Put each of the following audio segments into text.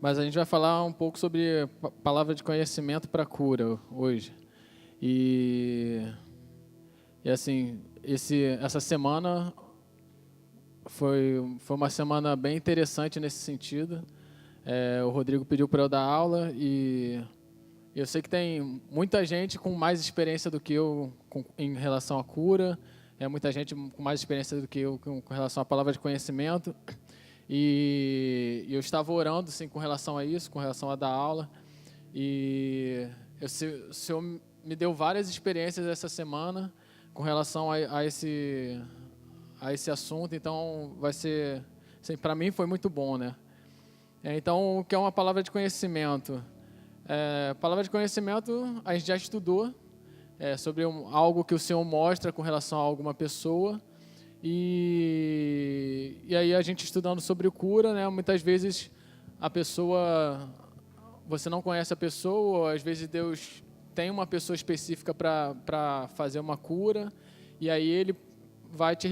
Mas a gente vai falar um pouco sobre palavra de conhecimento para cura hoje. E, e assim, essa semana foi uma semana bem interessante nesse sentido. O Rodrigo pediu para eu dar aula e eu sei que tem muita gente com mais experiência do que eu em relação à cura, muita gente com mais experiência do que eu com relação à palavra de conhecimento. E eu estava orando assim, com relação a isso, com relação a dar aula. E o Senhor me deu várias experiências essa semana com relação a esse assunto. Então, vai ser, assim, para mim foi muito bom, né? Então, o que é uma palavra de conhecimento? Palavra de conhecimento, a gente já estudou sobre algo que o Senhor mostra com relação a alguma pessoa. E aí a gente estudando sobre o cura, né? Muitas vezes a pessoa, você não conhece a pessoa, ou às vezes Deus tem uma pessoa específica para fazer uma cura, e aí Ele vai te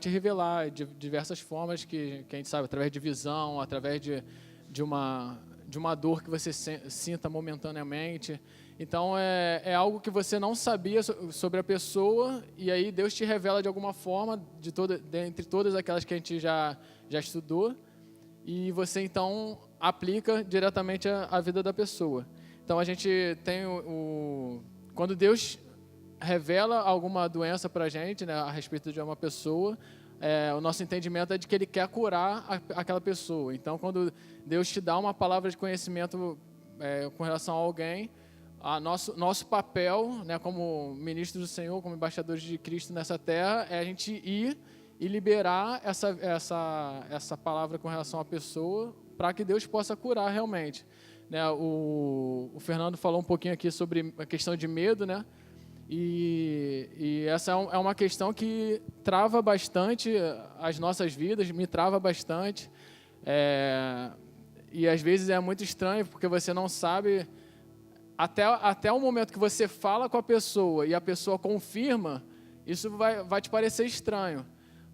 revelar de diversas formas que a gente sabe, através de visão, através de uma dor que você sinta momentaneamente. Então, é algo que você não sabia sobre a pessoa, e aí Deus te revela de alguma forma, dentre todas aquelas que a gente já estudou, e você, então, aplica diretamente a vida da pessoa. Então, a gente tem quando Deus revela alguma doença para a gente, né, a respeito de uma pessoa, o nosso entendimento é de que Ele quer curar aquela pessoa. Então, quando Deus te dá uma palavra de conhecimento com relação a alguém, nosso papel, né, como ministros do Senhor, como embaixadores de Cristo nessa terra, é a gente ir e liberar essa palavra com relação à pessoa para que Deus possa curar realmente. Né, o Fernando falou um pouquinho aqui sobre a questão de medo, né? E essa é uma questão que trava bastante as nossas vidas, me trava bastante. E às vezes é muito estranho, porque você não sabe, até o momento que você fala com a pessoa e a pessoa confirma, isso vai te parecer estranho.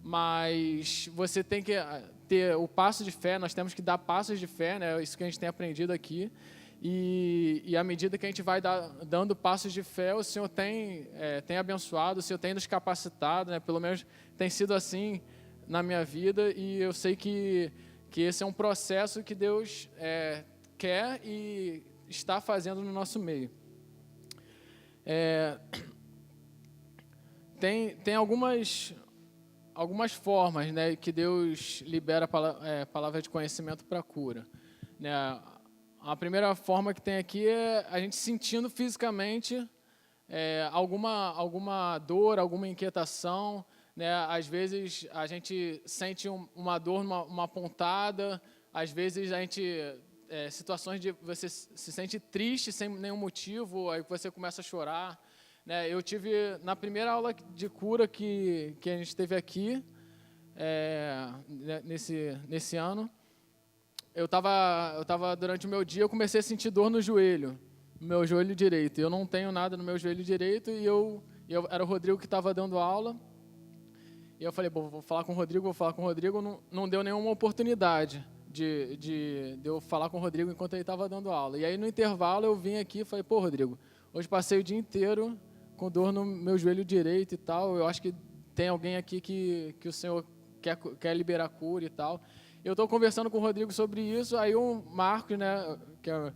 Mas você tem que ter o passo de fé, nós temos que dar passos de fé, né? Isso que a gente tem aprendido aqui. E à medida que a gente vai dando passos de fé, o Senhor tem abençoado, o Senhor tem nos capacitado, né? Pelo menos tem sido assim na minha vida, e eu sei que esse é um processo que Deus quer e está fazendo no nosso meio. Tem algumas formas, né, que Deus libera palavra de conhecimento para cura, né? A primeira forma que tem aqui é a gente sentindo fisicamente alguma dor, alguma inquietação, né? Às vezes a gente sente uma dor, uma pontada, às vezes a gente situações de você se sente triste sem nenhum motivo, aí você começa a chorar, né? Eu tive na primeira aula de cura que a gente teve aqui nesse ano. Eu tava durante o meu dia, eu comecei a sentir dor no meu joelho direito. Eu não tenho nada no meu joelho direito, e era o Rodrigo que estava dando aula. E eu falei, vou falar com o Rodrigo. Não deu nenhuma oportunidade de eu falar com o Rodrigo enquanto ele estava dando aula. E aí, no intervalo, eu vim aqui e falei, Rodrigo, hoje passei o dia inteiro com dor no meu joelho direito e tal. Eu acho que tem alguém aqui que o Senhor quer liberar cura e tal. Eu estou conversando com o Rodrigo sobre isso, aí o Marcos, né, que é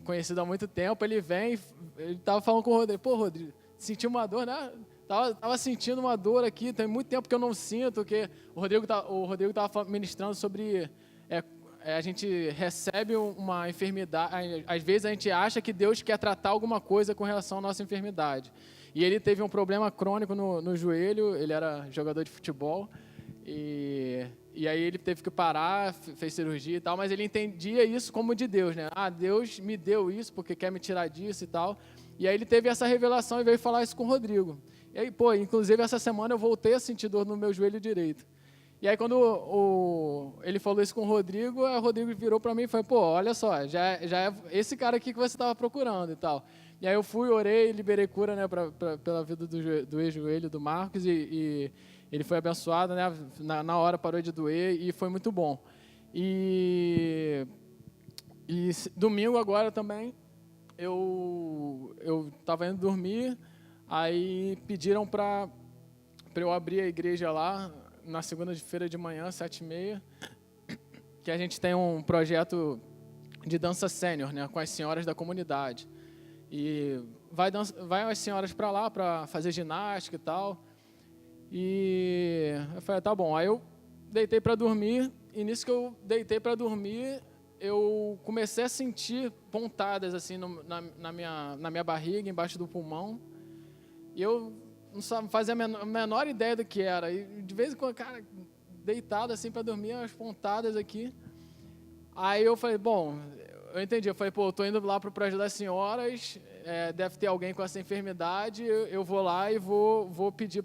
conhecido há muito tempo, ele vem, ele estava falando com o Rodrigo, Rodrigo, senti uma dor, né? Tava sentindo uma dor aqui, tem muito tempo que eu não sinto, porque o Rodrigo estava ministrando sobre a gente recebe uma enfermidade, às vezes a gente acha que Deus quer tratar alguma coisa com relação à nossa enfermidade. E ele teve um problema crônico no joelho, ele era jogador de futebol, e aí ele teve que parar, fez cirurgia e tal, mas ele entendia isso como de Deus, né? Deus me deu isso porque quer me tirar disso e tal. E aí ele teve essa revelação e veio falar isso com o Rodrigo. E aí, inclusive essa semana eu voltei a sentir dor no meu joelho direito. E aí quando ele falou isso com o Rodrigo virou para mim e falou, olha só, já é esse cara aqui que você estava procurando e tal. E aí eu fui, orei, liberei cura, né, pela vida do ex-joelho do Marcos, e ele foi abençoado, né, na hora parou de doer e foi muito bom. E E domingo agora também, eu estava indo dormir, aí pediram para eu abrir a igreja lá, na segunda-feira de manhã, 7h30, que a gente tem um projeto de dança sênior, né, com as senhoras da comunidade. E vai as senhoras para lá para fazer ginástica e tal. E eu falei, tá bom. Aí eu deitei para dormir, e nisso que eu deitei para dormir, eu comecei a sentir pontadas assim na minha barriga, embaixo do pulmão. E eu não fazia a menor ideia do que era. E de vez em quando, cara, deitado assim para dormir, as pontadas aqui. Aí eu falei, bom, eu entendi. Eu falei, pô, eu tô indo lá pro projeto das senhoras, deve ter alguém com essa enfermidade, eu vou lá e vou pedir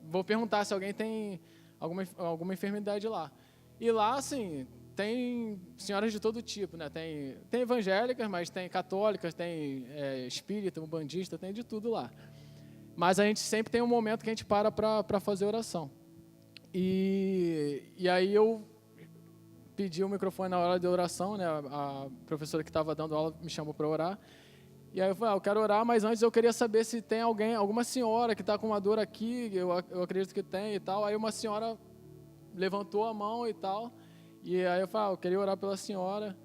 vou perguntar se alguém tem alguma enfermidade lá. E lá, assim, tem senhoras de todo tipo, né? Tem evangélicas, mas tem católicas, tem espírita, umbandista, tem de tudo lá. Mas a gente sempre tem um momento que a gente para fazer oração. E aí eu pedi o microfone na hora de oração, né? A professora que estava dando aula me chamou para orar. E aí eu falei, eu quero orar, mas antes eu queria saber se tem alguma senhora que está com uma dor aqui, eu acredito que tem e tal. Aí uma senhora levantou a mão e tal. E aí eu falei, eu queria orar pela senhora.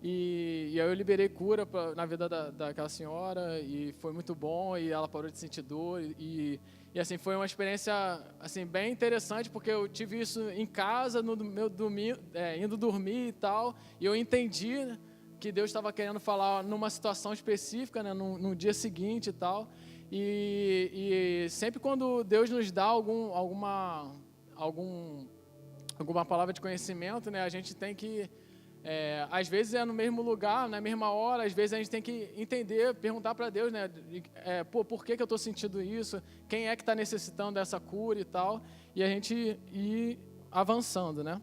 E aí eu liberei cura na vida daquela senhora, e foi muito bom, e ela parou de sentir dor, e assim, foi uma experiência assim, bem interessante, porque eu tive isso em casa, no meu domingo, indo dormir e tal, e eu entendi, né, que Deus estava querendo falar numa situação específica, né, no dia seguinte e tal, e sempre quando Deus nos dá alguma palavra de conhecimento, né, a gente tem que às vezes é no mesmo lugar, na mesma hora, às vezes a gente tem que entender, perguntar para Deus, né? Por que eu estou sentindo isso? Quem é que está necessitando dessa cura e tal? E a gente ir avançando, né?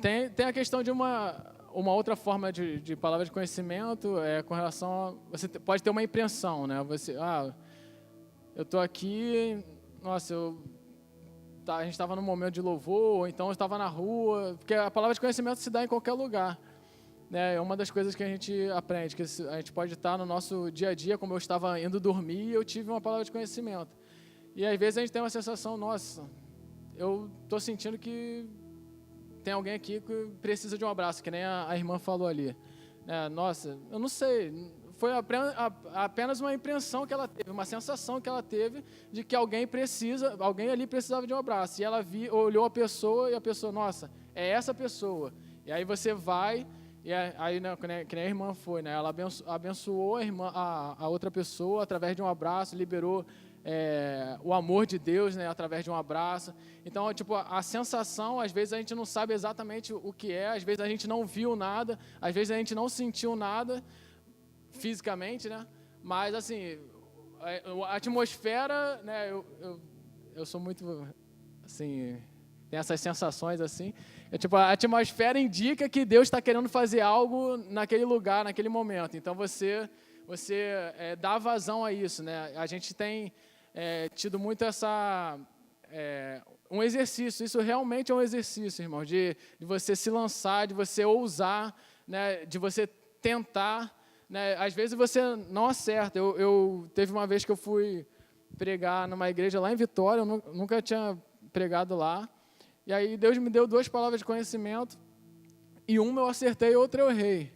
Tem a questão de uma outra forma de palavra de conhecimento, com relação a... Você pode ter uma impressão, né? Eu estou aqui, nossa, a gente estava num momento de louvor, ou então eu estava na rua, porque a palavra de conhecimento se dá em qualquer lugar, né? É uma das coisas que a gente aprende, que a gente pode estar no nosso dia a dia, como eu estava indo dormir, e eu tive uma palavra de conhecimento. E às vezes a gente tem uma sensação, nossa, eu estou sentindo que tem alguém aqui que precisa de um abraço, que nem a irmã falou ali. Nossa, eu não sei, foi apenas uma impressão que ela teve, uma sensação que ela teve de que alguém ali precisava de um abraço. E ela olhou a pessoa, e a pessoa, nossa, é essa pessoa. E aí você vai, e aí, né, que nem a irmã foi, né? Ela abençoou a outra pessoa através de um abraço, liberou o amor de Deus, né, através de um abraço. Então, tipo, a sensação, às vezes a gente não sabe exatamente o que é, às vezes a gente não viu nada, às vezes a gente não sentiu nada, fisicamente, né? Mas assim, a atmosfera, né? Eu sou muito assim, tem essas sensações assim. Tipo, a atmosfera indica que Deus está querendo fazer algo naquele lugar, naquele momento. Então você dá vazão a isso, né? A gente tem tido muito um exercício. Isso realmente é um exercício, irmão, de você se lançar, de você ousar, né? De você tentar. Né, às vezes você não acerta. Teve uma vez que eu fui pregar numa igreja lá em Vitória, eu nunca tinha pregado lá, e aí Deus me deu 2 palavras de conhecimento, e uma eu acertei e outra eu errei.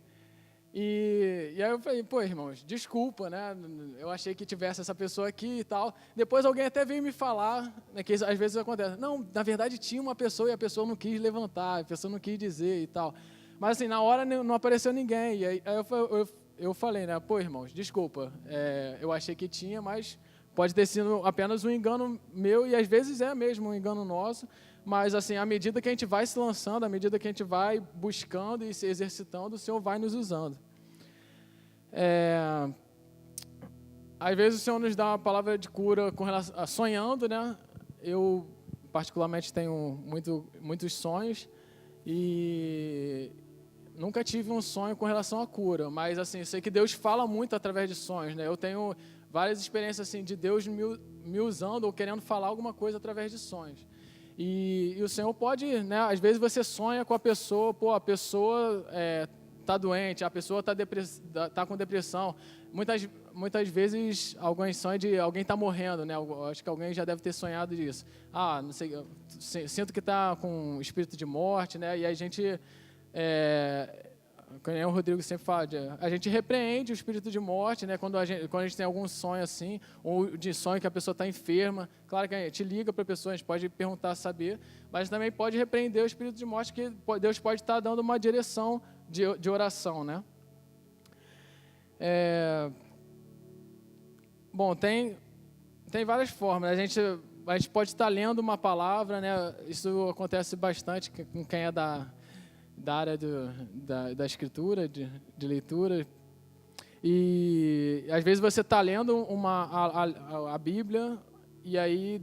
E aí eu falei, pô, irmãos, desculpa, né? Eu achei que tivesse essa pessoa aqui e tal. Depois alguém até veio me falar, né, que às vezes acontece. Não, na verdade tinha uma pessoa e a pessoa não quis levantar, a pessoa não quis dizer e tal. Mas assim, na hora não apareceu ninguém. E aí eu falei, né? Pô, irmãos, desculpa. Eu achei que tinha, mas pode ter sido apenas um engano meu, e às vezes é mesmo um engano nosso. Mas, assim, à medida que a gente vai se lançando, à medida que a gente vai buscando e se exercitando, o Senhor vai nos usando. Às vezes o Senhor nos dá uma palavra de cura com relação a sonhando, né? Eu, particularmente, tenho muitos sonhos e nunca tive um sonho com relação à cura, mas assim, eu sei que Deus fala muito através de sonhos, né? Eu tenho várias experiências assim de Deus me usando ou querendo falar alguma coisa através de sonhos. E o Senhor pode, né, às vezes você sonha com a pessoa, pô, a pessoa está doente, a pessoa tá com depressão. Muitas vezes alguém sonha de alguém está morrendo, né? Eu acho que alguém já deve ter sonhado disso. Ah, não sei, eu sinto que está com espírito de morte, né? E a gente, como o Rodrigo sempre fala, a gente repreende o espírito de morte, né? Quando a gente tem algum sonho assim, ou de sonho que a pessoa está enferma. Claro que a gente liga para a pessoa, a gente pode perguntar, saber, mas também pode repreender o espírito de morte, que Deus pode estar dando uma direção de oração, né? Bom, tem várias formas. A gente pode estar lendo uma palavra, né? Isso acontece bastante com quem é da área da escritura, de leitura. E às vezes você está lendo a Bíblia, e aí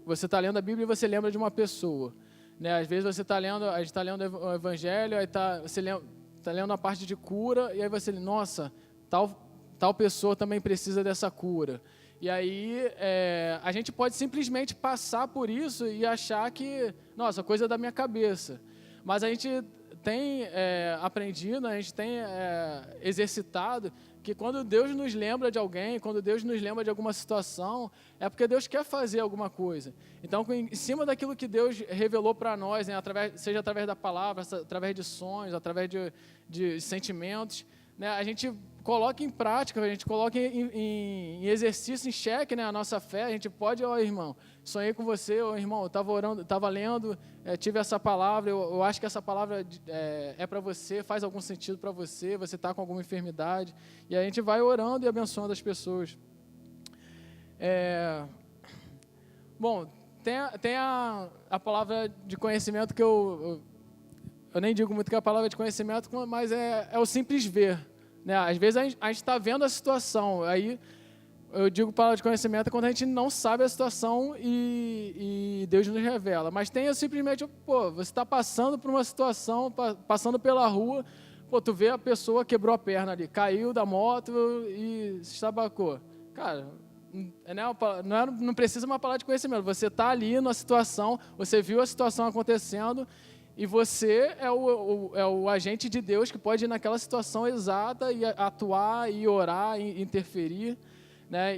você está lendo a Bíblia e você lembra de uma pessoa, né? Às vezes a gente está lendo o Evangelho, aí você está lendo a parte de cura, e aí você, nossa, tal pessoa também precisa dessa cura. E aí a gente pode simplesmente passar por isso e achar que, nossa, coisa da minha cabeça. Mas a gente tem aprendido, a gente tem exercitado que quando Deus nos lembra de alguém, quando Deus nos lembra de alguma situação, é porque Deus quer fazer alguma coisa. Então, em cima daquilo que Deus revelou para nós, né, seja através da palavra, através de sonhos, através de sentimentos, né, a gente coloca em prática, a gente coloca em exercício, em xeque, né, a nossa fé. A gente pode, irmão, sonhei com você, irmão, eu estava orando, estava lendo, tive essa palavra, eu acho que essa palavra é para você, faz algum sentido para você, você está com alguma enfermidade, e a gente vai orando e abençoando as pessoas. Bom, tem a palavra de conhecimento que eu nem digo muito que é a palavra de conhecimento, mas é o simples ver, né? Às vezes a gente está vendo a situação, aí eu digo palavra de conhecimento quando a gente não sabe a situação e Deus nos revela. Mas tem simplesmente, você está passando por uma situação, passando pela rua, tu vê a pessoa quebrou a perna ali, caiu da moto e se estabacou. Cara, não precisa uma palavra de conhecimento, você está ali na situação, você viu a situação acontecendo, e você é o agente de Deus que pode ir naquela situação exata e atuar, e orar, e interferir, né?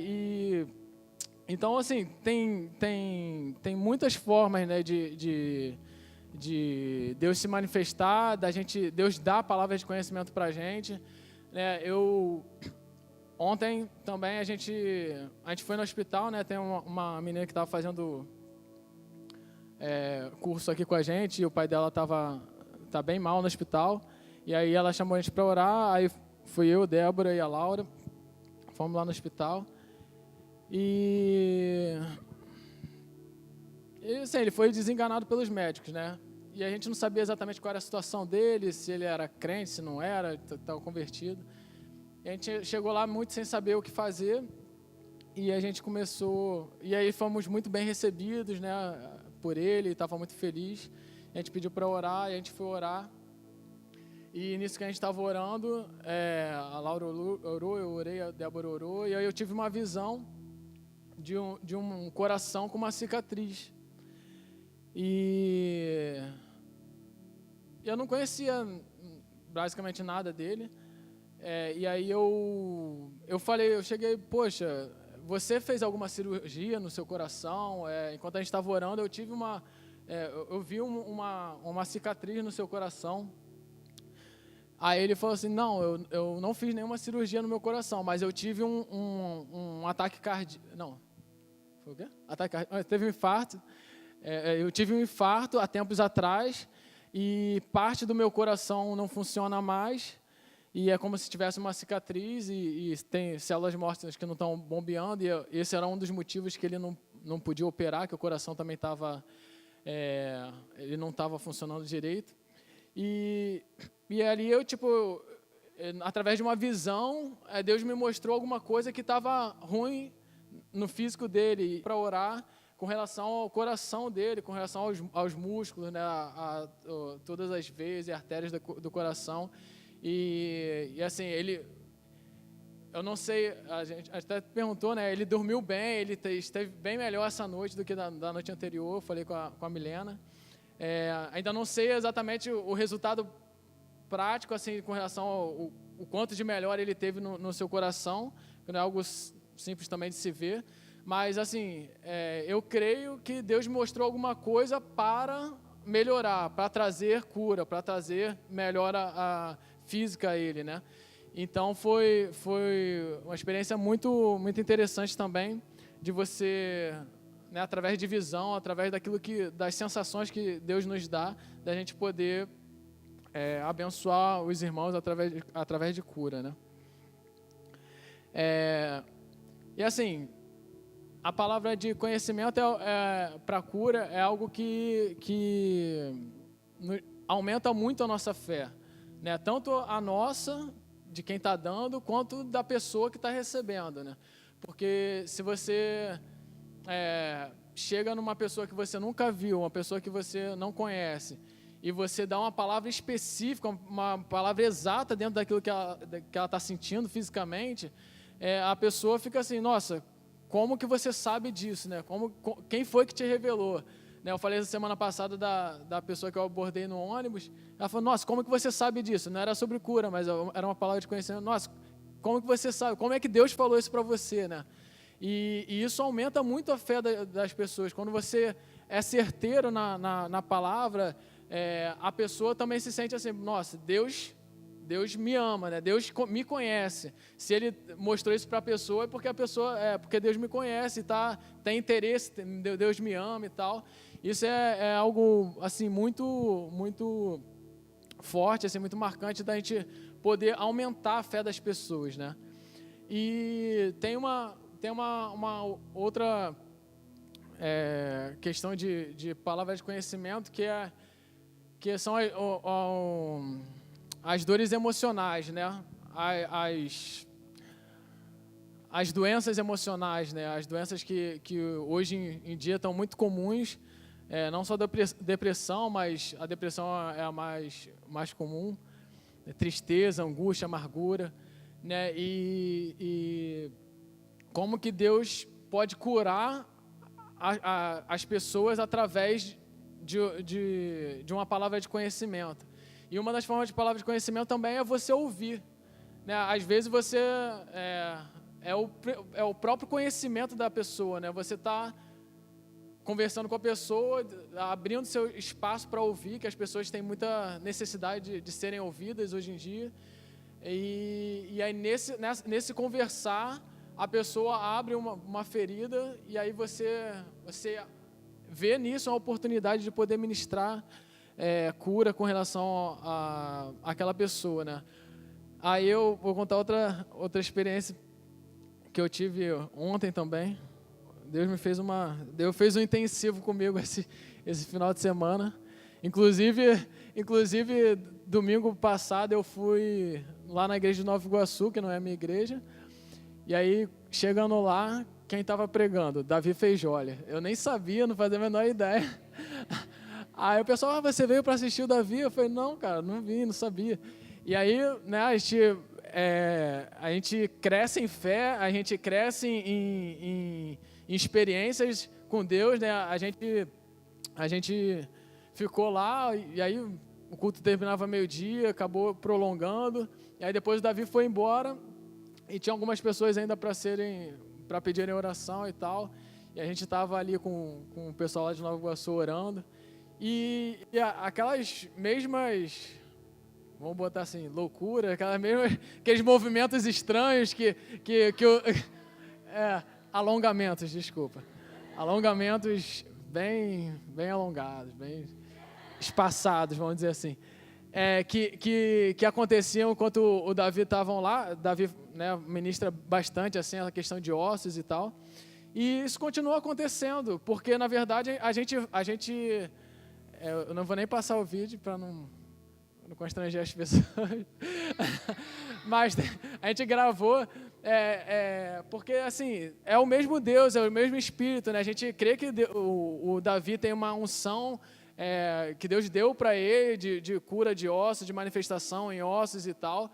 Então, assim, tem muitas formas, né, de Deus se manifestar, Deus dá a palavra de conhecimento para a gente, né? Ontem também a gente foi no hospital, né? Tem uma menina que estava fazendo curso aqui com a gente, e o pai dela tá bem mal no hospital, e aí ela chamou a gente para orar, aí fui eu, Débora e a Laura, fomos lá no hospital, e assim, ele foi desenganado pelos médicos, né? E a gente não sabia exatamente qual era a situação dele, se ele era crente, se não era, estava convertido. E a gente chegou lá muito sem saber o que fazer, e a gente começou, e aí fomos muito bem recebidos, né, por ele, estava muito feliz. A gente pediu para orar, e a gente foi orar. E nisso que a gente estava orando, a Laura orou, eu orei, a Débora orou, e aí eu tive uma visão de um coração com uma cicatriz. E eu não conhecia basicamente nada dele. E aí eu cheguei, poxa, você fez alguma cirurgia no seu coração? Enquanto a gente estava orando, eu tive eu vi uma cicatriz no seu coração. Aí ele falou assim, não, eu não fiz nenhuma cirurgia no meu coração, mas eu tive um ataque cardíaco. Não, foi o quê? Ataque cardíaco. Teve um infarto. Eu tive um infarto há tempos atrás e parte do meu coração não funciona mais. E é como se tivesse uma cicatriz e tem células mortas que não estão bombeando. E esse era um dos motivos que ele não podia operar, que o coração também estava... ele não estava funcionando direito. E ali eu, através de uma visão, Deus me mostrou alguma coisa que estava ruim no físico dele, para orar com relação ao coração dele, com relação aos músculos, né, todas as veias e artérias do coração. E assim, eu não sei, a gente até perguntou, né? Ele dormiu bem, ele esteve bem melhor essa noite do que da noite anterior. Falei com a Milena. Ainda não sei exatamente o resultado prático, assim, com relação ao o quanto de melhor ele teve no seu coração, que não é algo simples também de se ver. Mas, assim, eu creio que Deus me mostrou alguma coisa para melhorar, para trazer cura, para trazer melhora física a ele, né? Então, foi uma experiência muito, muito interessante também, de você, né, através de visão, através das sensações que Deus nos dá, da gente poder abençoar os irmãos através de cura, né? E assim, a palavra de conhecimento para cura é algo que aumenta muito a nossa fé, né? Tanto a nossa, de quem está dando, quanto da pessoa que está recebendo, né? Porque se você chega numa pessoa que você nunca viu, uma pessoa que você não conhece, e você dá uma palavra específica, uma palavra exata dentro daquilo que ela está sentindo fisicamente, a pessoa fica assim, nossa, como que você sabe disso, né? Quem foi que te revelou? Né? Eu falei essa semana passada da pessoa que eu abordei no ônibus, ela falou, nossa, como que você sabe disso? Não era sobre cura, mas era uma palavra de conhecimento. Nossa, como que você sabe? Como é que Deus falou isso para você, né? E isso aumenta muito a fé das pessoas. Quando você é certeiro na palavra, a pessoa também se sente assim, nossa, Deus me ama, né? Deus me conhece. Se Ele mostrou isso para a pessoa, é porque porque Deus me conhece, tem interesse, Deus me ama e tal. Isso é algo assim muito, muito forte, assim, muito marcante da gente poder aumentar a fé das pessoas, né? E tem uma outra questão de palavra de conhecimento que são as dores emocionais, né? As doenças emocionais, né? As doenças que hoje em dia estão muito comuns, não só depressão, mas a depressão é a mais comum, né? Tristeza, angústia, amargura, né? E como que Deus pode curar as pessoas através de uma palavra de conhecimento. E uma das formas de palavra de conhecimento também é você ouvir, né? Às vezes você é o próprio conhecimento da pessoa, né? Você está conversando com a pessoa, abrindo seu espaço para ouvir, que as pessoas têm muita necessidade de serem ouvidas hoje em dia. E aí nesse conversar, a pessoa abre uma ferida e aí você vê nisso uma oportunidade de poder ministrar cura com relação àquela pessoa, né? Aí eu vou contar outra experiência que eu tive ontem também. Deus fez um intensivo comigo esse final de semana. Inclusive, domingo passado eu fui lá na igreja de Nova Iguaçu, que não é a minha igreja. E aí, chegando lá, quem estava pregando? Davi Feijoli. Eu nem sabia, não fazia a menor ideia. Aí o pessoal, você veio para assistir o Davi? Eu falei, não, cara, não vim, não sabia. E aí, né, a gente cresce em fé, a gente cresce em experiências com Deus, né? A gente ficou lá, e aí o culto terminava meio-dia, acabou prolongando, e aí depois o Davi foi embora, e tinha algumas pessoas ainda para pedirem oração e tal, e a gente estava ali com o pessoal lá de Nova Iguaçu orando, e aquelas mesmas, vamos botar assim, loucura, aqueles movimentos estranhos alongamentos, desculpa. Alongamentos bem alongados, bem espaçados, vamos dizer assim. Que aconteciam enquanto o Davi estavam lá. Davi, né, ministra bastante assim, a questão de ossos e tal. E isso continua acontecendo, porque, na verdade, a gente eu não vou nem passar o vídeo para não constranger as pessoas. Mas a gente gravou, porque assim, é o mesmo Deus, é o mesmo Espírito, né? A gente crê que o Davi tem uma unção que Deus deu para ele de cura de ossos, de manifestação em ossos e tal.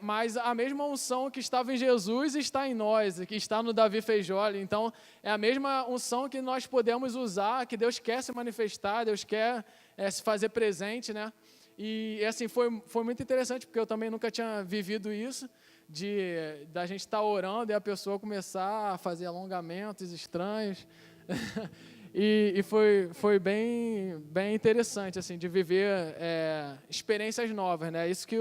mas a mesma unção que estava em Jesus está em nós, que está no Davi Feijoli. Então, é a mesma unção que nós podemos usar, que Deus quer se manifestar, Deus quer se fazer presente, né? E assim, foi muito interessante, porque eu também nunca tinha vivido isso, da gente estar orando e a pessoa começar a fazer alongamentos estranhos. E foi bem interessante, assim, de viver experiências novas, né? Isso que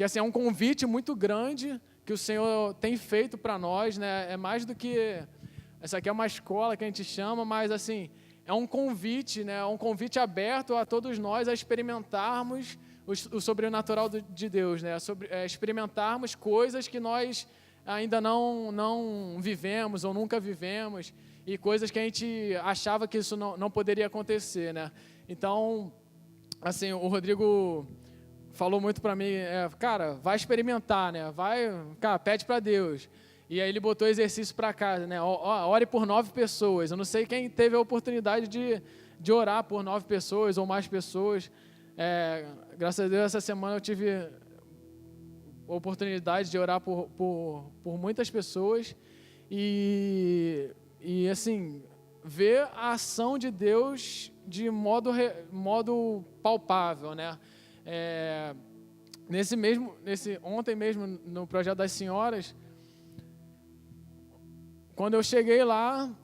assim, é um convite muito grande que o Senhor tem feito para nós, né? É mais do que... Essa aqui é uma escola que a gente chama, mas, assim, é um convite, né? É um convite aberto a todos nós a experimentarmos o sobrenatural de Deus, né? Experimentarmos coisas que nós ainda não vivemos ou nunca vivemos, e coisas que a gente achava que isso não poderia acontecer, né? Então, assim, o Rodrigo falou muito para mim, cara, vai experimentar, né? Cara, pede para Deus. E aí ele botou exercício para casa, né? Ore por 9 pessoas. Eu não sei quem teve a oportunidade de orar por 9 pessoas ou mais pessoas. Graças a Deus, essa semana eu tive a oportunidade de orar por muitas pessoas e assim, ver a ação de Deus de modo palpável, né? Ontem mesmo, no Projeto das Senhoras, quando eu cheguei lá,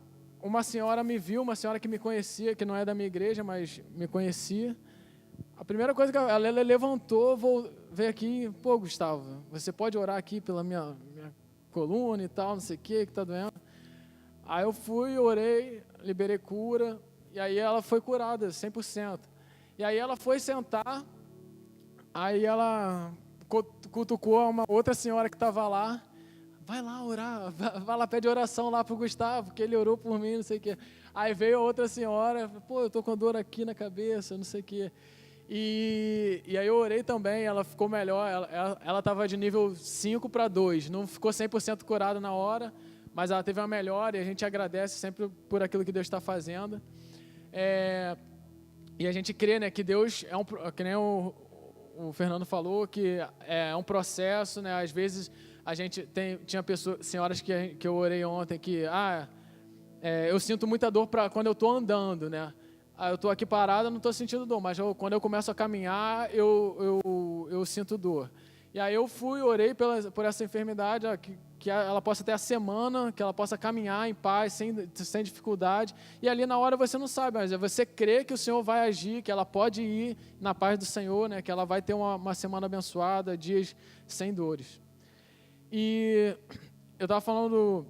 uma senhora me viu, uma senhora que me conhecia, que não é da minha igreja, mas me conhecia. A primeira coisa que ela levantou, veio aqui, pô, Gustavo, você pode orar aqui pela minha coluna e tal, não sei o que está doendo. Aí eu fui, orei, liberei cura, e aí ela foi curada, 100%. E aí ela foi sentar, aí ela cutucou uma outra senhora que estava lá, vai lá orar, vai lá, pede oração lá pro Gustavo, que ele orou por mim, não sei o quê. Aí veio a outra senhora, pô, eu tô com dor aqui na cabeça, não sei o quê. E aí eu orei também, ela ficou melhor, ela estava de nível 5 para 2, não ficou 100% curada na hora, mas ela teve uma melhora e a gente agradece sempre por aquilo que Deus está fazendo. E a gente crê, né, que Deus que nem o Fernando falou, que é um processo, né? Às vezes a gente tinha senhoras que eu orei ontem que eu sinto muita dor quando eu estou andando, né? Eu estou aqui parado, não estou sentindo dor, mas quando eu começo a caminhar, eu sinto dor. E aí eu orei por essa enfermidade, que ela possa ter a semana, que ela possa caminhar em paz, sem dificuldade. E ali na hora você não sabe, mas você crê que o Senhor vai agir, que ela pode ir na paz do Senhor, né? Que ela vai ter uma semana abençoada, dias sem dores. E eu estava falando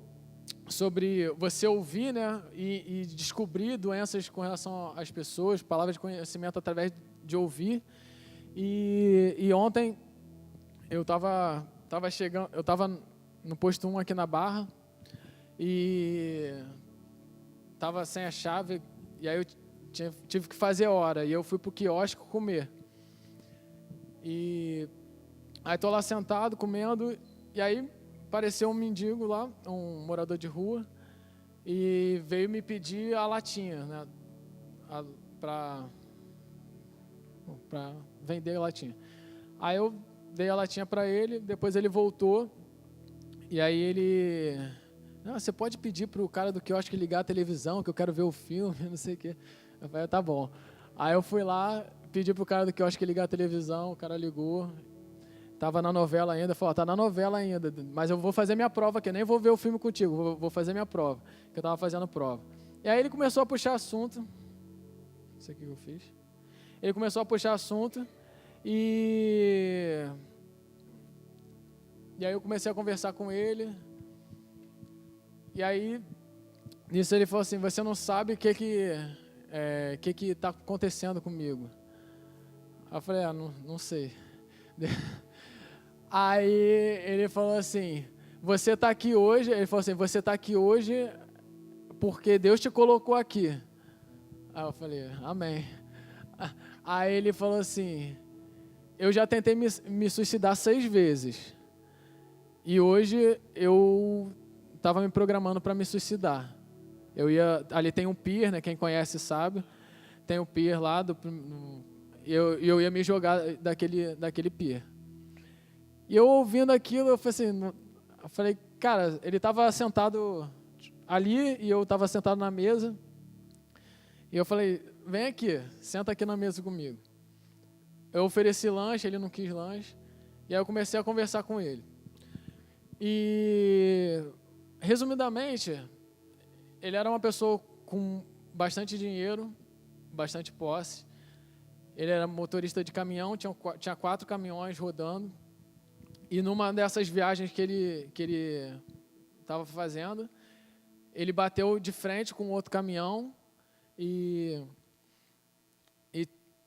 sobre você ouvir, né? E descobrir doenças com relação às pessoas, palavras de conhecimento através de ouvir. E ontem eu estava chegando, eu estava no posto 1 aqui na Barra e estava sem a chave, e aí eu tive que fazer hora, e eu fui para o quiosque comer. E aí estou lá sentado, comendo, e aí apareceu um mendigo lá, um morador de rua, e veio me pedir a latinha, né, para vender a latinha. Aí eu dei a latinha para ele, depois ele voltou, e aí ele... você pode pedir para o cara do quiosque ligar a televisão, que eu quero ver o filme, não sei o quê. Eu falei, tá bom. Aí eu fui lá, pedi para o cara do quiosque ligar a televisão, o cara ligou, estava na novela ainda, falou, tá na novela ainda, mas eu vou fazer minha prova aqui, nem vou ver o filme contigo, vou fazer minha prova, que eu estava fazendo prova. E aí ele começou a puxar assunto, isso aqui que eu fiz, ele começou a puxar assunto, e aí eu comecei a conversar com ele, e aí, nisso ele falou assim, você não sabe o que está acontecendo comigo. Aí eu falei, não sei. Aí ele falou assim, você está aqui hoje, você está aqui hoje porque Deus te colocou aqui. Aí eu falei, amém. Aí ele falou assim, eu já tentei me suicidar 6 vezes. E hoje eu estava me programando para me suicidar. Ali tem um pier, né? Quem conhece sabe. Tem um pier lá. eu ia me jogar daquele pier. E eu ouvindo aquilo, eu falei assim, cara, ele estava sentado ali e eu estava sentado na mesa. E eu falei, vem aqui, senta aqui na mesa comigo. Eu ofereci lanche, ele não quis lanche. E aí eu comecei a conversar com ele. E, resumidamente, ele era uma pessoa com bastante dinheiro, bastante posse. Ele era motorista de caminhão, tinha 4 caminhões rodando. E numa dessas viagens que ele estava fazendo, ele bateu de frente com outro caminhão e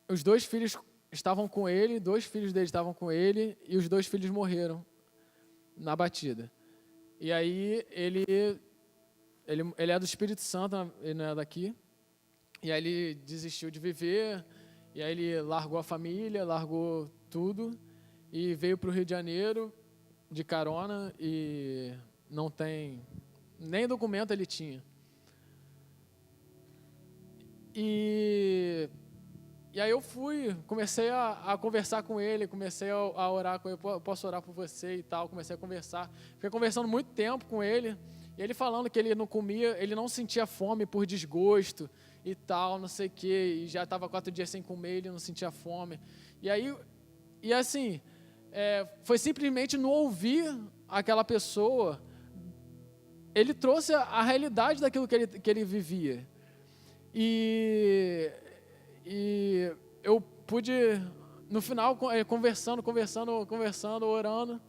os 2 filhos estavam com ele, 2 filhos dele estavam com ele e os 2 filhos morreram na batida. E aí ele é do Espírito Santo, ele não é daqui. E aí ele desistiu de viver, e aí ele largou a família, largou tudo e veio para o Rio de Janeiro de carona e não tem nem documento ele tinha. E aí eu comecei a conversar com ele, comecei a orar com ele, posso orar por você e tal, comecei a conversar. Fiquei conversando muito tempo com ele, e ele falando que ele não comia, ele não sentia fome por desgosto e tal, não sei o quê, e já estava 4 dias sem comer, ele não sentia fome. E assim, foi simplesmente no ouvir aquela pessoa, ele trouxe a realidade daquilo que ele vivia. E eu pude, no final, conversando, orando.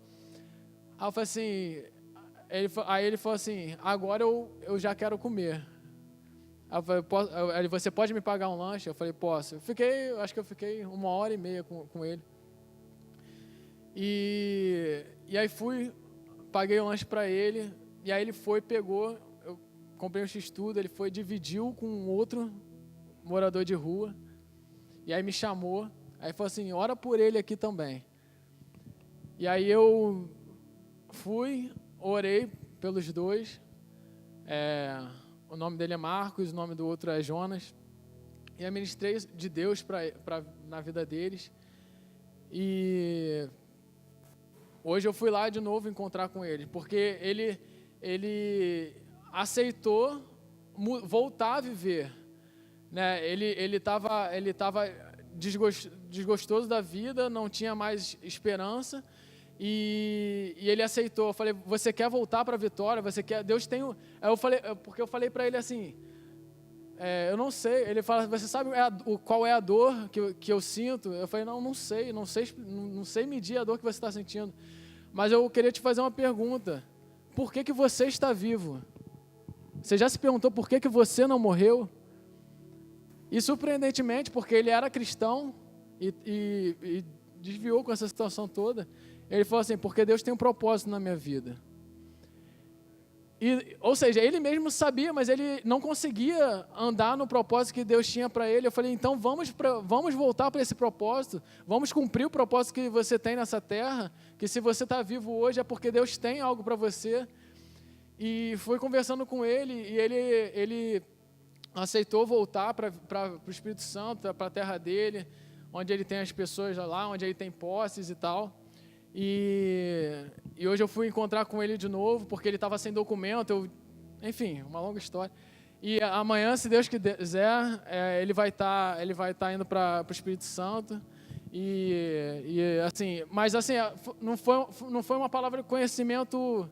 Aí eu falei assim, aí ele falou assim, agora eu já quero comer. Aí eu falei, você pode me pagar um lanche? Eu falei, posso. Acho que eu fiquei 1h30 com ele. E aí paguei o lanche para ele, e aí ele pegou, eu comprei um X-Tudo, ele dividiu com um outro morador de rua, e aí me chamou, aí falou assim, ora por ele aqui também. E aí eu orei pelos 2, o nome dele é Marcos, o nome do outro é Jonas, e ministrei de Deus na vida deles, e hoje eu fui lá de novo encontrar com ele, porque ele aceitou voltar a viver, né? Ele estava desgostoso da vida, não tinha mais esperança, e ele aceitou. Eu falei, você quer voltar para a vitória? Você quer? Deus tem. Porque eu falei para ele assim, eu não sei. Ele fala, você sabe qual é a dor que eu sinto? Eu falei, não sei medir a dor que você está sentindo. Mas eu queria te fazer uma pergunta. Por que você está vivo? Você já se perguntou por que você não morreu? E surpreendentemente, porque ele era cristão e desviou com essa situação toda, ele falou assim, porque Deus tem um propósito na minha vida. Ou seja, ele mesmo sabia, mas ele não conseguia andar no propósito que Deus tinha para ele. Eu falei, então vamos voltar para esse propósito, vamos cumprir o propósito que você tem nessa terra, que se você está vivo hoje é porque Deus tem algo para você. E fui conversando com ele, e ele aceitou voltar para o Espírito Santo, para a terra dele, onde ele tem as pessoas lá, onde ele tem posses e tal. E hoje eu fui encontrar com ele de novo, porque ele estava sem documento, enfim, uma longa história. E amanhã, se Deus quiser, ele vai estar indo para o Espírito Santo. E assim, mas assim, não foi uma palavra de conhecimento,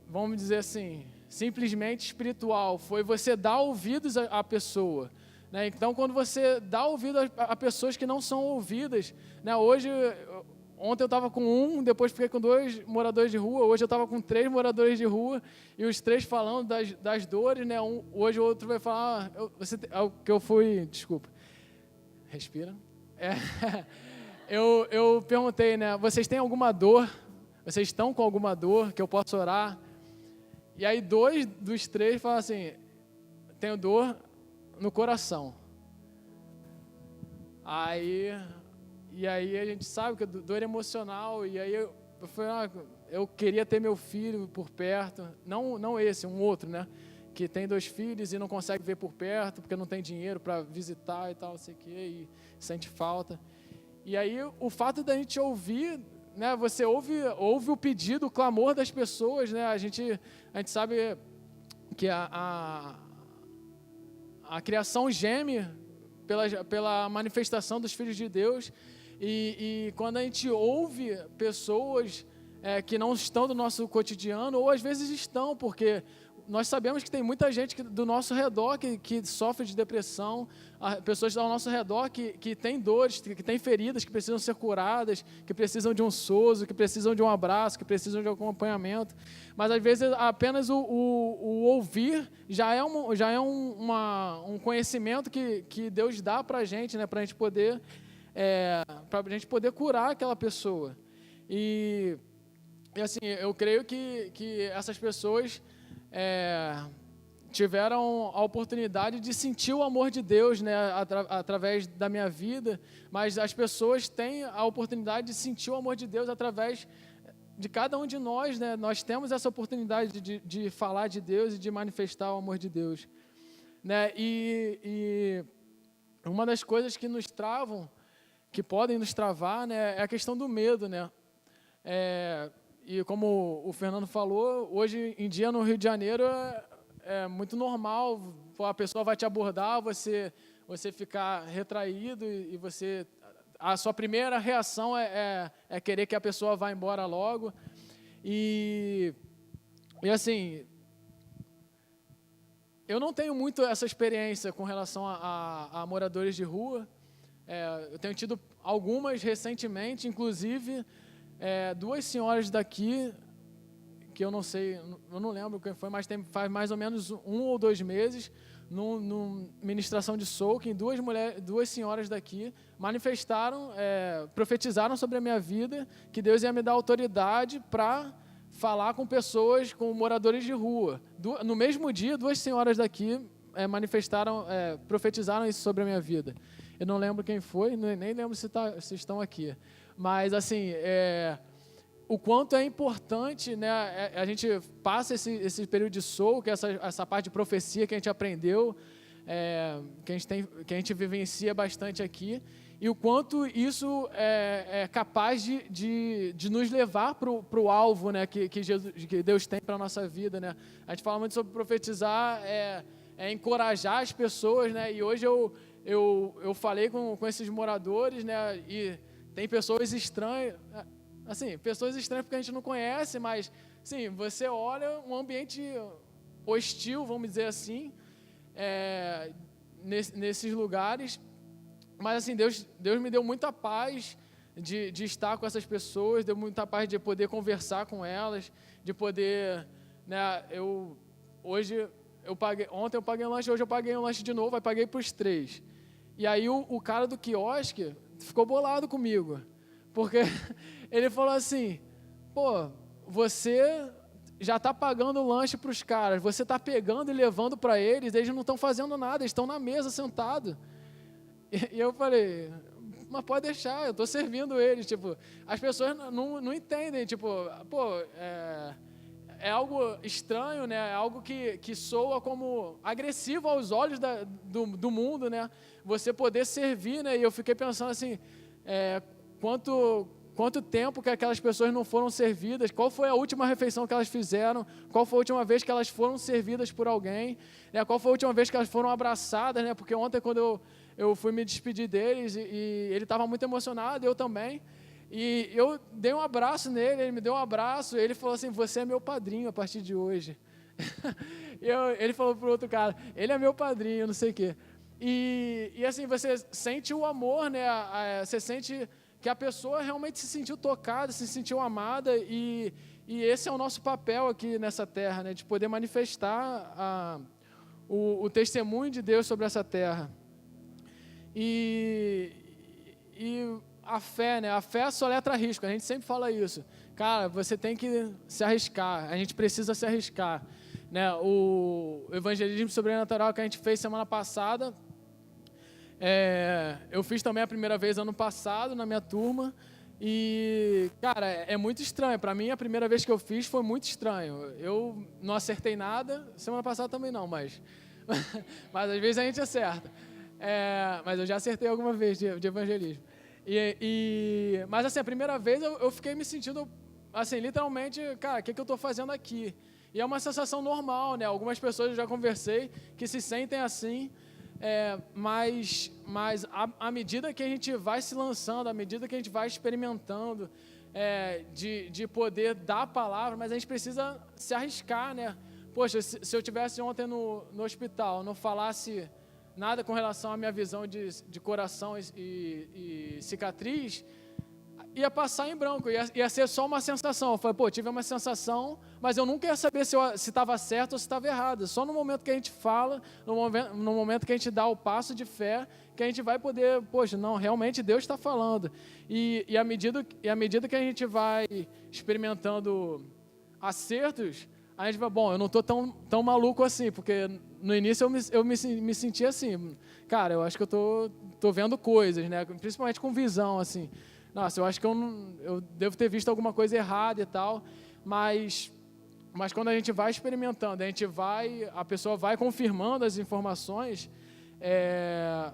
vamos dizer assim, simplesmente espiritual. Foi você dar ouvidos à pessoa. Né? Então, quando você dá ouvido a pessoas que não são ouvidas, né? Ontem eu estava com depois fiquei com 2 moradores de rua, hoje eu estava com 3 moradores de rua, e os 3 falando das dores, né? Hoje o outro vai falar, desculpa, respira. Eu perguntei, né? Vocês têm alguma dor? Vocês estão com alguma dor que eu possa orar? E aí 2 dos 3 falam assim, tenho dor no coração. E aí a gente sabe que é dor emocional, e aí eu queria ter meu filho por perto, não esse, um outro, né? que tem 2 filhos e não consegue ver por perto, porque não tem dinheiro para visitar e tal, não sei o quê, e sente falta. E aí, o fato da gente ouvir, né, você ouve o pedido, o clamor das pessoas, né, a gente sabe que a criação geme pela manifestação dos filhos de Deus, e quando a gente ouve pessoas que não estão do nosso cotidiano, ou às vezes estão, porque nós sabemos que tem muita gente do nosso redor que sofre de depressão, pessoas ao nosso redor que têm dores, que têm feridas, que precisam ser curadas, que precisam de um sozo, que precisam de um abraço, que precisam de acompanhamento. Mas às vezes apenas o ouvir já é um conhecimento que Deus dá para a gente, né, para a gente poder curar aquela pessoa. E assim, eu creio que essas pessoas tiveram a oportunidade de sentir o amor de Deus, né, através da minha vida, mas as pessoas têm a oportunidade de sentir o amor de Deus através de cada um de nós, né? Nós temos essa oportunidade de falar de Deus e de manifestar o amor de Deus, né? E uma das coisas que nos travam, que podem nos travar, né, é a questão do medo, né? E como o Fernando falou, hoje em dia no Rio de Janeiro é muito normal, a pessoa vai te abordar, você ficar retraído e a sua primeira reação é querer que a pessoa vá embora logo. E assim, eu não tenho muito essa experiência com relação a moradores de rua. Eu tenho tido algumas recentemente, inclusive 2 senhoras daqui, que eu não sei, eu não lembro quem foi, mas faz mais ou menos 1 ou 2 meses, numa ministração de soaking, 2 senhoras daqui manifestaram, profetizaram sobre a minha vida, que Deus ia me dar autoridade para falar com pessoas, com moradores de rua. No mesmo dia, 2 senhoras daqui profetizaram isso sobre a minha vida. Eu não lembro quem foi, nem lembro se estão aqui. Mas, assim, o quanto é importante, né, a gente passa esse período de soul, essa parte de profecia que a gente aprendeu, que a gente vivencia bastante aqui, e o quanto isso é capaz de nos levar para o alvo, né, que Deus tem para a nossa vida, né? A gente fala muito sobre profetizar, encorajar as pessoas, né? E hoje eu falei com esses moradores, né? E tem pessoas estranhas, assim, pessoas estranhas porque a gente não conhece, mas, sim, você olha um ambiente hostil, vamos dizer assim, nesses lugares, mas, assim, Deus me deu muita paz de estar com essas pessoas, deu muita paz de poder conversar com elas, de poder, né, ontem eu paguei um lanche, hoje eu paguei um lanche de novo, aí paguei para os 3. E aí o cara do quiosque ficou bolado comigo, porque ele falou assim, pô, você já está pagando o lanche para os caras, você está pegando e levando para eles não estão fazendo nada, eles estão na mesa sentados. E eu falei, mas pode deixar, eu estou servindo eles. Tipo, as pessoas não entendem, tipo, pô, é algo estranho, né? É algo que soa como agressivo aos olhos do mundo, né? Você poder servir, né? E eu fiquei pensando assim, quanto tempo que aquelas pessoas não foram servidas, qual foi a última refeição que elas fizeram, qual foi a última vez que elas foram servidas por alguém, né? Qual foi a última vez que elas foram abraçadas, né? Porque ontem, quando eu fui me despedir deles, e ele estava muito emocionado, eu também, e eu dei um abraço nele, ele me deu um abraço, e ele falou assim, você é meu padrinho a partir de hoje. Ele falou para o outro cara, ele é meu padrinho, não sei o quê. E assim, você sente o amor, né? Você sente que a pessoa realmente se sentiu tocada, se sentiu amada, e esse é o nosso papel aqui nessa terra, né? De poder manifestar o testemunho de Deus sobre essa terra. E a fé, né? A fé só letra risco, a gente sempre fala isso. Cara, você tem que se arriscar, a gente precisa se arriscar, né? O evangelismo sobrenatural que a gente fez semana passada, eu fiz também a primeira vez ano passado na minha turma, E, cara, é muito estranho. Para mim, a primeira vez que eu fiz foi muito estranho. Eu não acertei nada, semana passada também não, mas mas às vezes a gente acerta. Mas eu já acertei alguma vez de evangelismo. Mas assim, a primeira vez eu fiquei me sentindo, assim, literalmente, cara, o que eu estou fazendo aqui? E é uma sensação normal, né? Algumas pessoas eu já conversei que se sentem assim, mas à medida que a gente vai se lançando, à medida que a gente vai experimentando, de poder dar a palavra, mas a gente precisa se arriscar, né? Poxa, se eu tivesse ontem no hospital, não falasse nada com relação à minha visão de coração e cicatriz, ia passar em branco, ia ser só uma sensação. Eu falei, tive uma sensação, mas eu nunca ia saber se estava certo ou se estava errado. Só no momento que a gente fala, no momento que a gente dá o passo de fé, que a gente vai poder, não, realmente Deus está falando. E à medida que a gente vai experimentando acertos, a gente vai, eu não estou tão maluco assim, porque no início eu me sentia assim, cara, eu acho que eu tô vendo coisas, né? Principalmente com visão, assim. Nossa, eu acho que eu devo ter visto alguma coisa errada e tal, mas quando a gente vai experimentando, a pessoa vai confirmando as informações,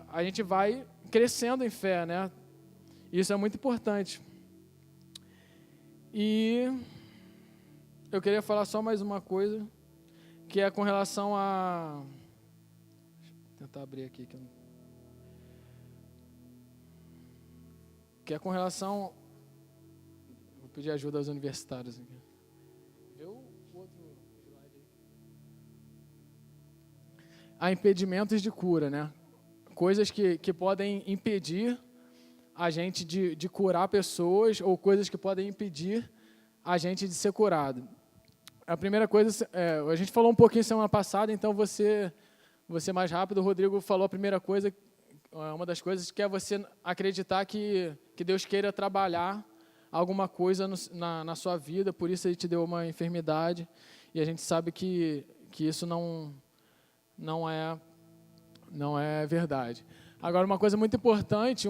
a gente vai crescendo em fé, né? Isso é muito importante. E eu queria falar só mais uma coisa, que é com relação a... Deixa eu tentar abrir aqui. Que é com relação... Vou pedir ajuda aos universitários aqui. Vê o outro slide aí. Há impedimentos de cura, né? Coisas que podem impedir a gente de curar pessoas, ou coisas que podem impedir a gente de ser curado. A primeira coisa, a gente falou um pouquinho semana passada, então você mais rápido. O Rodrigo falou a primeira coisa, uma das coisas, que é você acreditar que Deus queira trabalhar alguma coisa na sua vida, por isso Ele te deu uma enfermidade, e a gente sabe que isso não é verdade. Agora, uma coisa muito importante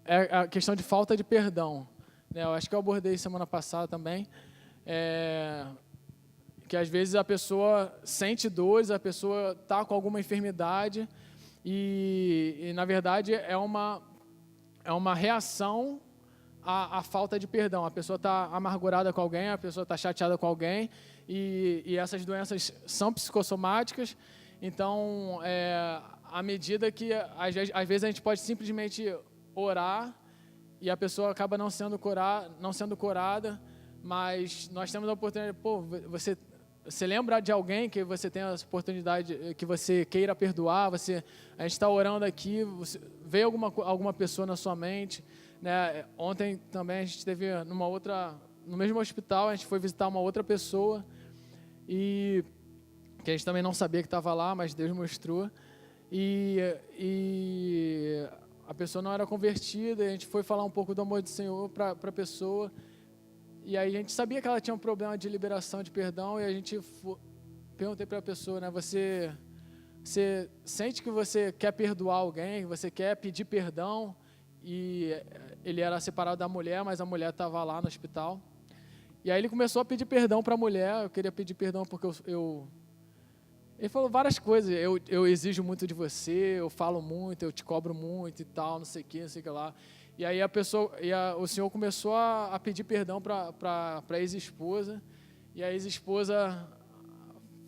é a questão de falta de perdão, né? Eu acho que eu abordei semana passada também, que às vezes a pessoa sente dores, a pessoa está com alguma enfermidade e na verdade é uma reação à falta de perdão. A pessoa está amargurada com alguém, a pessoa está chateada com alguém e essas doenças são psicossomáticas. Então, à medida que às vezes a gente pode simplesmente orar e a pessoa acaba não sendo curada, mas nós temos a oportunidade, você lembra de alguém que você tem essa oportunidade, que você queira perdoar, a gente está orando aqui, veio alguma pessoa na sua mente, né? Ontem também a gente esteve no mesmo hospital, a gente foi visitar uma outra pessoa, e que a gente também não sabia que estava lá, mas Deus mostrou, e a pessoa não era convertida, a gente foi falar um pouco do amor do Senhor para a pessoa. E aí a gente sabia que ela tinha um problema de liberação de perdão, e a gente perguntei para a pessoa, né, você sente que você quer perdoar alguém, você quer pedir perdão? E ele era separado da mulher, mas a mulher estava lá no hospital. E aí ele começou a pedir perdão para a mulher. Eu queria pedir perdão porque ele falou várias coisas. Eu exijo muito de você, eu falo muito, eu te cobro muito e tal, não sei o que lá. E aí o senhor começou a pedir perdão para a ex-esposa, e a ex-esposa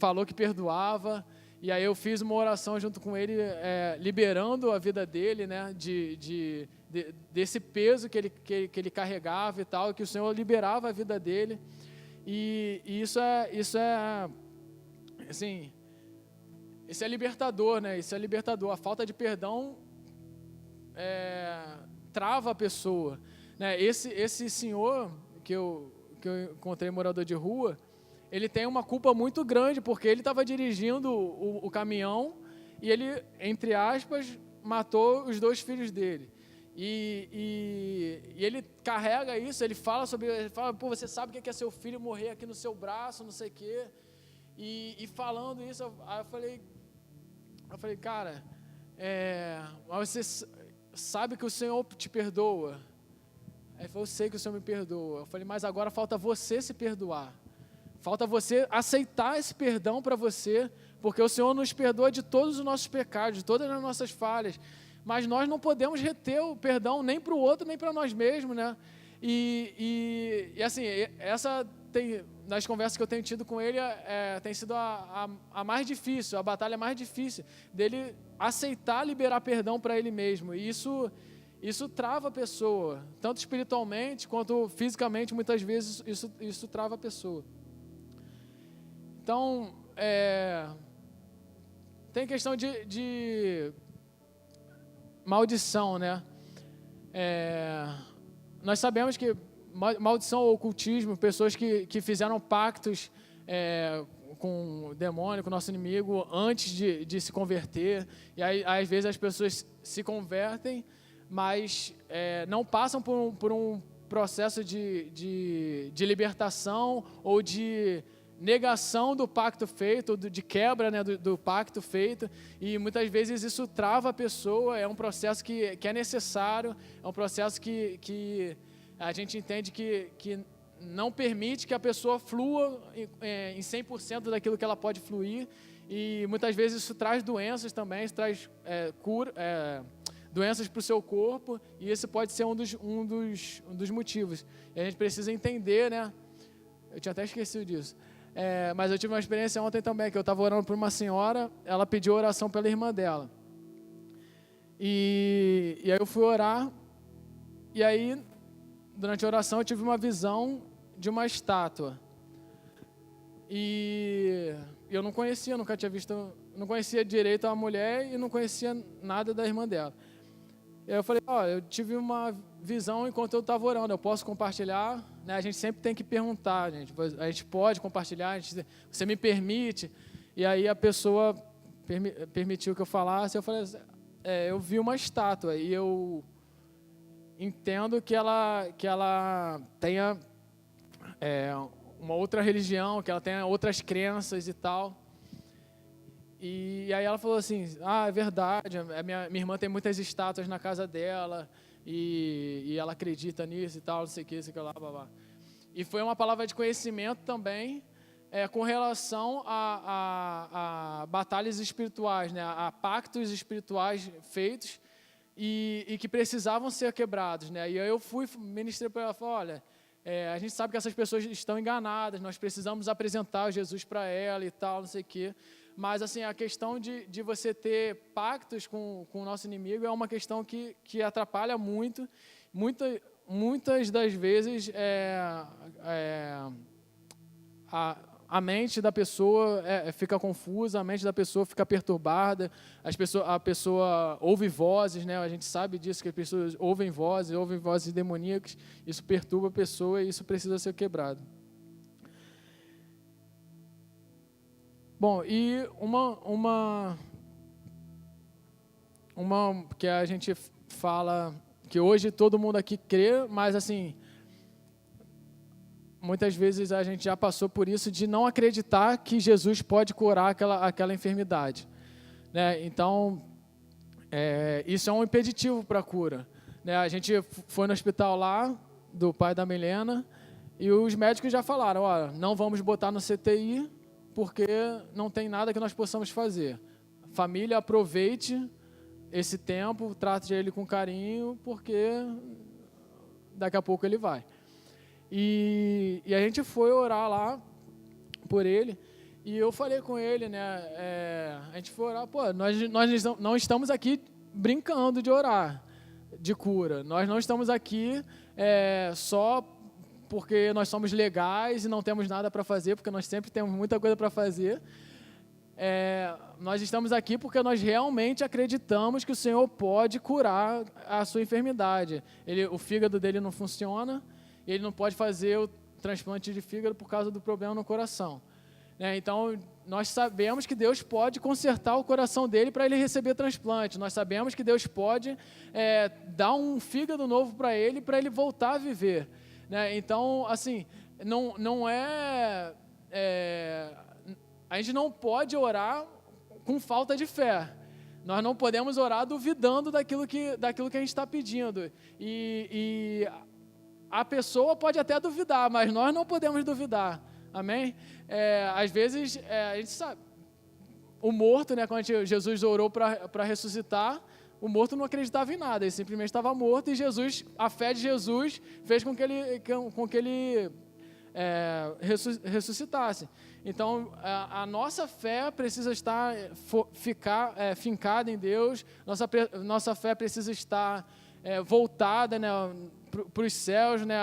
falou que perdoava, e aí eu fiz uma oração junto com ele, liberando a vida dele, né, desse peso que ele carregava e tal, que o Senhor liberava a vida dele, e isso é assim, isso é libertador, né? Isso é libertador. A falta de perdão trava a pessoa, né? Esse senhor que eu encontrei, morador de rua, ele tem uma culpa muito grande, porque ele estava dirigindo o caminhão e ele, entre aspas, matou os 2 filhos dele. E ele carrega isso, ele fala, você sabe o que é seu filho morrer aqui no seu braço, não sei o quê. E falando isso, aí eu falei, cara, mas você sabe que o Senhor te perdoa. Aí ele falou, eu sei que o Senhor me perdoa. Eu falei, mas agora falta você se perdoar. Falta você aceitar esse perdão para você, porque o Senhor nos perdoa de todos os nossos pecados, de todas as nossas falhas. Mas nós não podemos reter o perdão nem para o outro, nem para nós mesmos, né? E assim, essa tem, nas conversas que eu tenho tido com ele, tem sido a mais difícil, a batalha mais difícil, dele aceitar liberar perdão para ele mesmo. E isso trava a pessoa, tanto espiritualmente quanto fisicamente, muitas vezes isso trava a pessoa. Então, tem questão de maldição, né? Nós sabemos que maldição ou ocultismo, pessoas que fizeram pactos com o demônio, com o nosso inimigo, antes de se converter, e aí, às vezes as pessoas se convertem, mas não passam por um processo de libertação ou de negação do pacto feito, de quebra, né, do pacto feito, e muitas vezes isso trava a pessoa. É um processo que é necessário, é um processo que a gente entende que não permite que a pessoa flua em 100% daquilo que ela pode fluir, e muitas vezes isso traz doenças também, isso traz doenças para o seu corpo, e esse pode ser um dos motivos. E a gente precisa entender, né? Eu tinha até esquecido disso. Mas eu tive uma experiência ontem também, que eu estava orando por uma senhora, ela pediu oração pela irmã dela. E aí eu fui orar, e aí, durante a oração, eu tive uma visão de uma estátua. E eu não conhecia, nunca tinha visto, não conhecia direito a mulher e não conhecia nada da irmã dela. E aí eu falei, eu tive uma visão enquanto eu estava orando, eu posso compartilhar? Né? A gente sempre tem que perguntar, gente. A gente pode compartilhar? Você me permite? E aí a pessoa permitiu que eu falasse. Eu falei, eu vi uma estátua e eu entendo que ela tenha uma outra religião, que ela tenha outras crenças e tal. E aí ela falou assim, é verdade, minha irmã tem muitas estátuas na casa dela, e ela acredita nisso e tal, não sei o que, isso que lá, blá, blá. E foi uma palavra de conhecimento também, com relação a batalhas espirituais, né, a pactos espirituais feitos e que precisavam ser quebrados, né. E aí eu fui, ministrei para ela, falei, olha, a gente sabe que essas pessoas estão enganadas, nós precisamos apresentar Jesus para ela e tal, não sei o que. Mas assim, a questão de você ter pactos com o nosso inimigo é uma questão que atrapalha muito. Muitas das vezes a mente da pessoa fica confusa, a mente da pessoa fica perturbada, a pessoa ouve vozes, né? A gente sabe disso, que as pessoas ouvem vozes demoníacas, isso perturba a pessoa e isso precisa ser quebrado. Bom, e uma que a gente fala que hoje todo mundo aqui crê, mas assim, muitas vezes a gente já passou por isso de não acreditar que Jesus pode curar aquela enfermidade, né? Então, isso é um impeditivo para a cura, né? A gente foi no hospital lá do pai da Milena e os médicos já falaram, não vamos botar no CTI, porque não tem nada que nós possamos fazer. Família, aproveite esse tempo, trate ele com carinho, porque daqui a pouco ele vai. E a gente foi orar lá por ele, e eu falei com ele, né, a gente foi orar, nós não estamos aqui brincando de orar, de cura. Nós não estamos aqui só porque nós somos legais e não temos nada para fazer, porque nós sempre temos muita coisa para fazer. Nós estamos aqui porque nós realmente acreditamos que o Senhor pode curar a sua enfermidade. O fígado dele não funciona, ele não pode fazer o transplante de fígado por causa do problema no coração. Então, nós sabemos que Deus pode consertar o coração dele para ele receber transplante. Nós sabemos que Deus pode dar um fígado novo para ele voltar a viver. Então, assim, não é... A gente não pode orar com falta de fé. Nós não podemos orar duvidando daquilo que a gente está pedindo. E a pessoa pode até duvidar, mas nós não podemos duvidar. Amém? Às vezes, a gente sabe, o morto, né, quando Jesus orou para ressuscitar, o morto não acreditava em nada, ele simplesmente estava morto, e Jesus, a fé de Jesus fez com que ele ressuscitasse. Então, a nossa fé precisa ficar fincada em Deus, nossa fé precisa estar voltada, né, para os céus, né?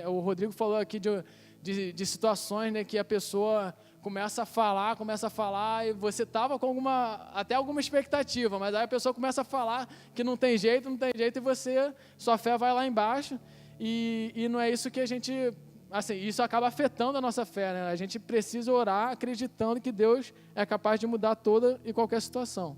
O Rodrigo falou aqui de situações, né, que a pessoa começa a falar, e você estava com até alguma expectativa, mas aí a pessoa começa a falar que não tem jeito, e sua fé vai lá embaixo, e não é isso que a gente, assim, isso acaba afetando a nossa fé, né? A gente precisa orar acreditando que Deus é capaz de mudar toda e qualquer situação.